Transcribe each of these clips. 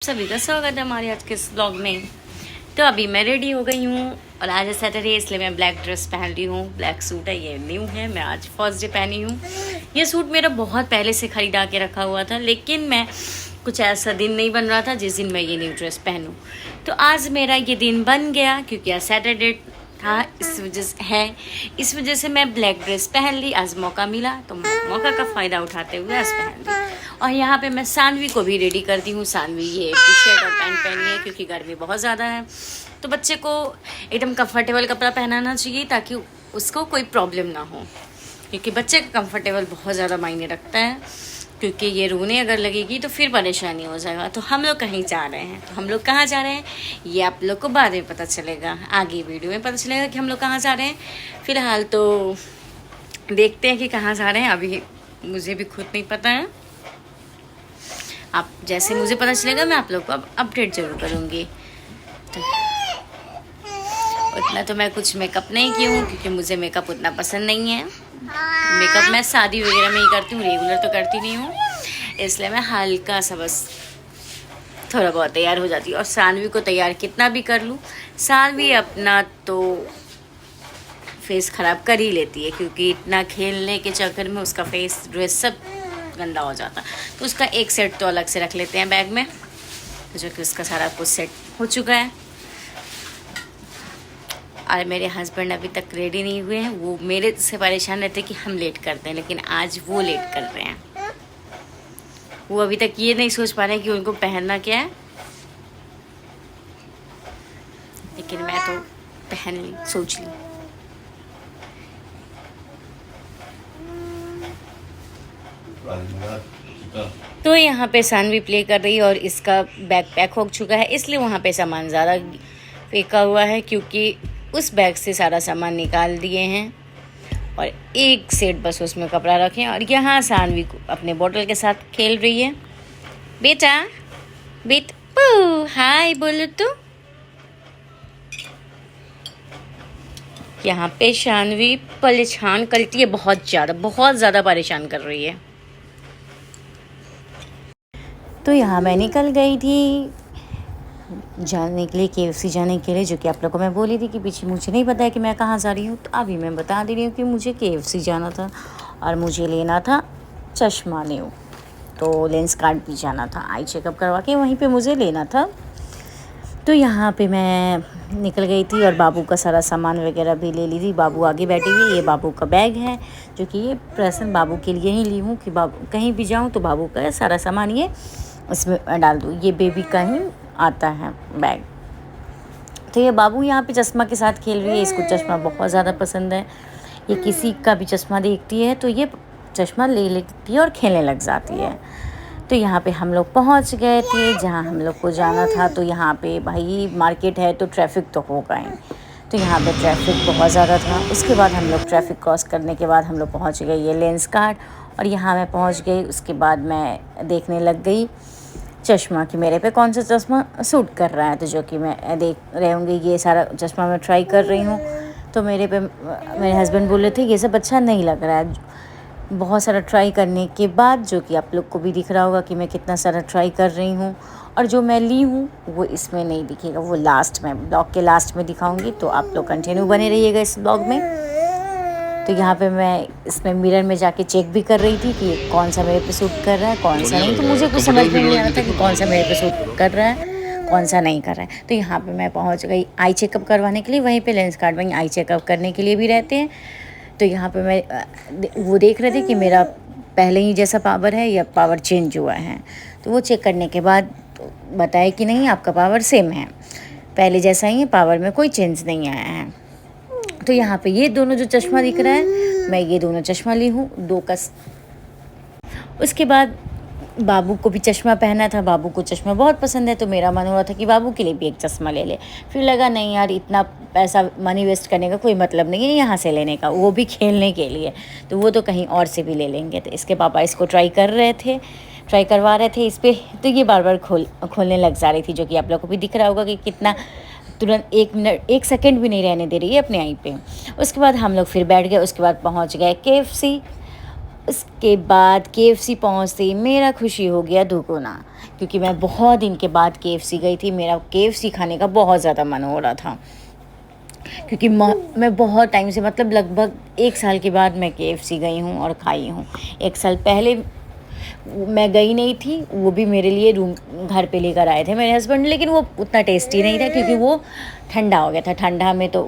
सभी का स्वागत है हमारे आज के इस व्लॉग में। तो अभी मैं रेडी हो गई हूँ और आज है सैटरडे, इसलिए मैं ब्लैक ड्रेस पहन रही हूँ। ब्लैक सूट है, ये न्यू है, मैं आज फर्स्ट डे पहनी हूँ। ये सूट मेरा बहुत पहले से खरीदा के रखा हुआ था, लेकिन मैं कुछ ऐसा दिन नहीं बन रहा था जिस दिन मैं ये न्यू ड्रेस पहनूँ। तो आज मेरा ये दिन बन गया क्योंकि आज सैटरडे था, इस वजह से मैं ब्लैक ड्रेस पहन ली। आज मौका मिला तो मौका का फ़ायदा उठाते हुए आज पहन ली। और यहाँ पे मैं सानवी को भी रेडी करती हूँ। सानवी ये टी शर्ट और पैंट पहनी है क्योंकि गर्मी बहुत ज़्यादा है, तो बच्चे को एकदम कंफर्टेबल कपड़ा पहनाना चाहिए ताकि उसको कोई प्रॉब्लम ना हो, क्योंकि बच्चे का कंफर्टेबल बहुत ज़्यादा मायने रखता है। क्योंकि ये रोने अगर लगेगी तो फिर परेशानी हो जाएगा। तो हम लोग कहीं जा रहे हैं, तो हम लोग कहाँ जा रहे हैं ये आप लोग को बाद में पता चलेगा, आगे वीडियो में पता चलेगा कि हम लोग कहाँ जा रहे हैं। फ़िलहाल तो देखते हैं कि कहाँ जा रहे हैं, अभी मुझे भी खुद नहीं पता है। आप जैसे मुझे पता चलेगा मैं आप लोग को अब अपडेट ज़रूर करूँगी। तो उतना तो मैं कुछ मेकअप नहीं की हूँ क्योंकि मुझे मेकअप उतना पसंद नहीं है। मेकअप मैं शादी वगैरह में ही करती हूँ, रेगुलर तो करती नहीं हूँ, इसलिए मैं हल्का सा बस थोड़ा बहुत तैयार हो जाती है। और सानवी को तैयार कितना भी कर लूँ, सानवी अपना तो फेस ख़राब कर ही लेती है, क्योंकि इतना खेलने के चक्कर में उसका फेस ड्रेस सब गंदा हो जाता। तो उसका एक सेट तो अलग से रख लेते हैं बैग में, तो जो कि उसका सारा कुछ सेट हो चुका है। और मेरे हस्बैंड अभी तक रेडी नहीं हुए हैं। वो मेरे से परेशान रहते कि हम लेट करते हैं, लेकिन आज वो लेट कर रहे हैं। वो अभी तक ये नहीं सोच पा रहे हैं कि उनको पहनना क्या है, लेकिन मैं तो पहन ली, सोच ली। तो यहाँ पे सानवी प्ले कर रही है और इसका बैग पैक हो चुका है, इसलिए वहाँ पे सामान ज़्यादा फेंका हुआ है, क्योंकि उस बैग से सारा सामान निकाल दिए हैं और एक सेट बस उसमें कपड़ा रखें। और यहाँ सानवी को अपने बॉटल के साथ खेल रही है। बेटा हाय बोलो तो। यहाँ पे सानवी परेशान करती है, बहुत ज़्यादा परेशान कर रही है। तो यहाँ मैं निकल गई थी जाने के लिए, KFC जाने के लिए, जो कि आप लोगों को मैं बोली थी कि पीछे मुझे नहीं पता है कि मैं कहाँ जा रही हूँ। तो अभी मैं बता दे रही हूँ कि मुझे KFC जाना था और मुझे लेना था चश्मा न्यू, तो लेंस कार्ड भी जाना था, आई चेकअप करवा के वहीं पे मुझे लेना था। तो यहाँ पे मैं निकल गई थी और बाबू का सारा सामान वगैरह भी ले ली थी। बाबू आगे बैठी हुई, ये बाबू का बैग है, जो कि ये प्रेजेंट बाबू के लिए ही ली हूँ कि बाबू कहीं भी जाऊँ तो बाबू का सारा सामान ये इसमें डाल दूँ। ये बेबी का ही आता है बैग। तो ये बाबू यहाँ पे चश्मा के साथ खेल रही है, इसको चश्मा बहुत ज़्यादा पसंद है। ये किसी का भी चश्मा देखती है तो ये चश्मा ले लेती है और खेलने लग जाती है। तो यहाँ पे हम लोग पहुँच गए थे जहाँ हम लोग को जाना था। तो यहाँ पे भाई मार्केट है तो ट्रैफिक तो होगा ही, तो यहाँ पे ट्रैफिक बहुत ज़्यादा था। उसके बाद हम लोग ट्रैफिक क्रॉस करने के बाद हम लोग पहुँच गए ये लेंस कार्ड, और यहाँ मैं पहुँच गई। उसके बाद मैं देखने लग गई चश्मा कि मेरे पे कौन सा चश्मा सूट कर रहा है। तो जो कि मैं देख रहे होंगे ये सारा चश्मा मैं ट्राई कर रही हूँ। तो मेरे हस्बैंड बोले थे ये सब अच्छा नहीं लग रहा है। बहुत सारा ट्राई करने के बाद, जो कि आप लोग को भी दिख रहा होगा कि मैं कितना सारा ट्राई कर रही हूँ, और जो मैं ली हूँ वो इसमें नहीं दिखेगा, वो लास्ट में ब्लॉग के लास्ट में दिखाऊँगी। तो आप लोग कंटिन्यू बने रहिएगा इस ब्लॉग में। तो यहाँ पे मैं इसमें मिरर में जाके चेक भी कर रही थी कि कौन सा मेरे पे सूट कर रहा है, कौन सा नहीं। तो मुझे कुछ समझ में नहीं आ रहा था कि कौन सा मेरे पे सूट कर रहा है, कौन सा नहीं कर रहा है। तो यहाँ पे मैं पहुँच गई आई चेकअप करवाने के लिए। वहीं पे लेंस कार्ड वहीं आई चेकअप करने के लिए भी रहते हैं। तो यहाँ पे मैं वो देख रहे थे कि मेरा पहले ही जैसा पावर है या पावर चेंज हुआ है। तो वो चेक करने के बाद तो बताया कि नहीं, आपका पावर सेम है, पहले जैसा ही है, पावर में कोई चेंज नहीं आया है। तो यहाँ पे ये दोनों जो चश्मा दिख रहा है, मैं ये दोनों चश्मा ली हूँ, 2 का। उसके बाद बाबू को भी चश्मा पहना था। बाबू को चश्मा बहुत पसंद है, तो मेरा मन हो रहा था कि बाबू के लिए भी एक चश्मा ले ले। फिर लगा नहीं यार, इतना पैसा मनी वेस्ट करने का कोई मतलब नहीं है यहाँ से लेने का, वो भी खेलने के लिए, तो वो तो कहीं और से भी ले लेंगे। तो इसके पापा इसको ट्राई करवा रहे थे इस पर। तो ये बार बार खोलने लग जा रही थी, जो कि आप लोग को भी दिख रहा होगा कि कितना तुरंत 1 मिनट 1 सेकेंड भी नहीं रहने दे रही है अपने आई पे। उसके बाद हम लोग फिर बैठ गए। उसके बाद पहुँच गए KFC। उसके बाद KFC पहुँचते ही मेरा खुशी हो गया दुगुना, क्योंकि मैं बहुत दिन के बाद KFC गई थी। मेरा KFC खाने का बहुत ज़्यादा मन हो रहा था, क्योंकि मैं बहुत टाइम से, मतलब लगभग 1 साल के बाद मैं KFC गई हूँ और खाई हूँ। 1 साल पहले मैं गई नहीं थी, वो भी मेरे लिए रूम घर पे लेकर आए थे मेरे हस्बैंड, लेकिन वो उतना टेस्टी नहीं था क्योंकि वो ठंडा हो गया था। ठंडा में तो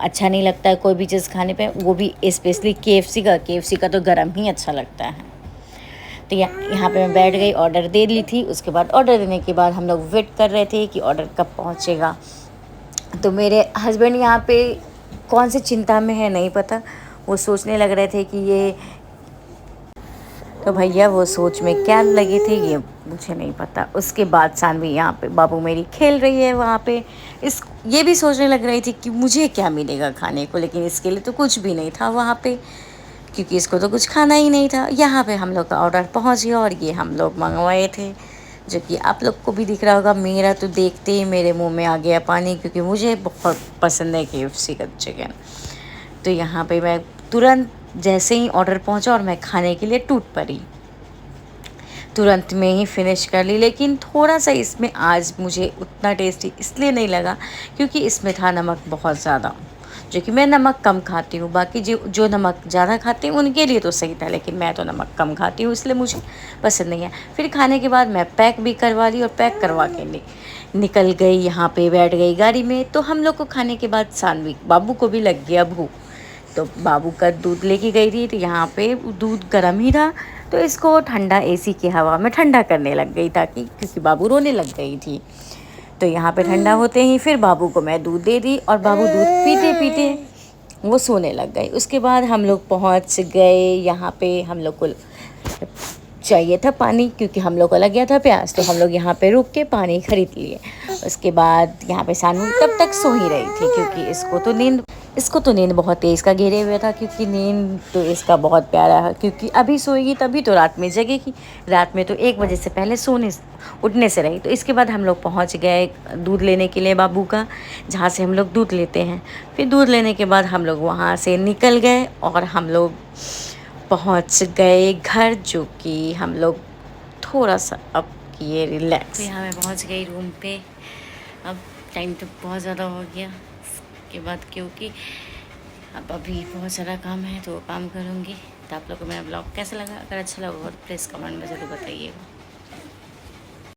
अच्छा नहीं लगता है कोई भी चीज़ खाने पे, वो भी स्पेशली KFC का तो गर्म ही अच्छा लगता है। तो यहाँ पे मैं बैठ गई, ऑर्डर दे ली थी। उसके बाद ऑर्डर देने के बाद हम लोग वेट कर रहे थे कि ऑर्डर कब पहुँचेगा। तो मेरे हस्बैंड यहाँ पे कौन सी चिंता में है नहीं पता, वो सोचने लग रहे थे कि ये, तो भैया वो सोच में क्या लगे थे ये मुझे नहीं पता। उसके बाद सानवी यहाँ पे, बाबू मेरी खेल रही है वहाँ पे, ये भी सोचने लग रही थी कि मुझे क्या मिलेगा खाने को, लेकिन इसके लिए तो कुछ भी नहीं था वहाँ पे, क्योंकि इसको तो कुछ खाना ही नहीं था। यहाँ पे हम लोग का ऑर्डर पहुँच गया और ये हम लोग मंगवाए थे, जो कि आप लोग को भी दिख रहा होगा। मेरा तो देखते ही मेरे मुंह में आ गया पानी, क्योंकि मुझे बहुत पसंद है KFC का चिकन। तो यहाँ पे मैं तुरंत जैसे ही ऑर्डर पहुँचा और मैं खाने के लिए टूट पड़ी, तुरंत में ही फिनिश कर ली। लेकिन थोड़ा सा इसमें आज मुझे उतना टेस्टी इसलिए नहीं लगा क्योंकि इसमें था नमक बहुत ज़्यादा, जो कि मैं नमक कम खाती हूँ। बाकी जो नमक ज़्यादा खाते हैं उनके लिए तो सही था, लेकिन मैं तो नमक कम खाती हूँ, इसलिए मुझे पसंद नहीं है। फिर खाने के बाद मैं पैक भी करवा ली और पैक करवा के निकल गई, यहाँ पे बैठ गई गाड़ी में। तो हम लोग को खाने के बाद सानवी बाबू को भी लग गया भूख, तो बाबू का दूध लेके गई थी। तो यहाँ पे दूध गर्म ही था, तो इसको ठंडा AC की हवा में ठंडा करने लग गई, ताकि क्योंकि बाबू रोने लग गई थी। तो यहाँ पे ठंडा होते ही फिर बाबू को मैं दूध दे दी और बाबू दूध पीते पीते वो सोने लग गई। उसके बाद हम लोग पहुँच गए यहाँ पे, हम लोग को चाहिए था पानी, क्योंकि हम लोग को लग गया था प्यास, तो हम लोग यहाँ पे रुक के पानी ख़रीद लिए। उसके बाद यहाँ पे सानू तब तक सो ही रही थी, क्योंकि इसको तो नींद बहुत तेज़ का घेरे हुए था, क्योंकि नींद तो इसका बहुत प्यारा है, क्योंकि अभी सोएगी तभी तो रात में जगेगी। रात में तो 1 बजे से पहले उठने से रही। तो इसके बाद हम लोग पहुँच गए दूध लेने के लिए बाबू का, जहाँ से हम लोग दूध लेते हैं। फिर दूध लेने के बाद हम लोग वहाँ से निकल गए और हम लोग पहुँच गए घर, जो कि हम लोग थोड़ा सा अब किए रिलैक्स। तो यहाँ मैं पहुँच गई रूम पे। अब टाइम तो बहुत ज़्यादा हो गया के बाद, क्योंकि अब अभी बहुत सारा काम है तो वो काम करूँगी। तो आप लोगों को मेरा ब्लॉग कैसा लगा? अगर अच्छा लगा तो प्लीज़ कमेंट में ज़रूर बताइएगा।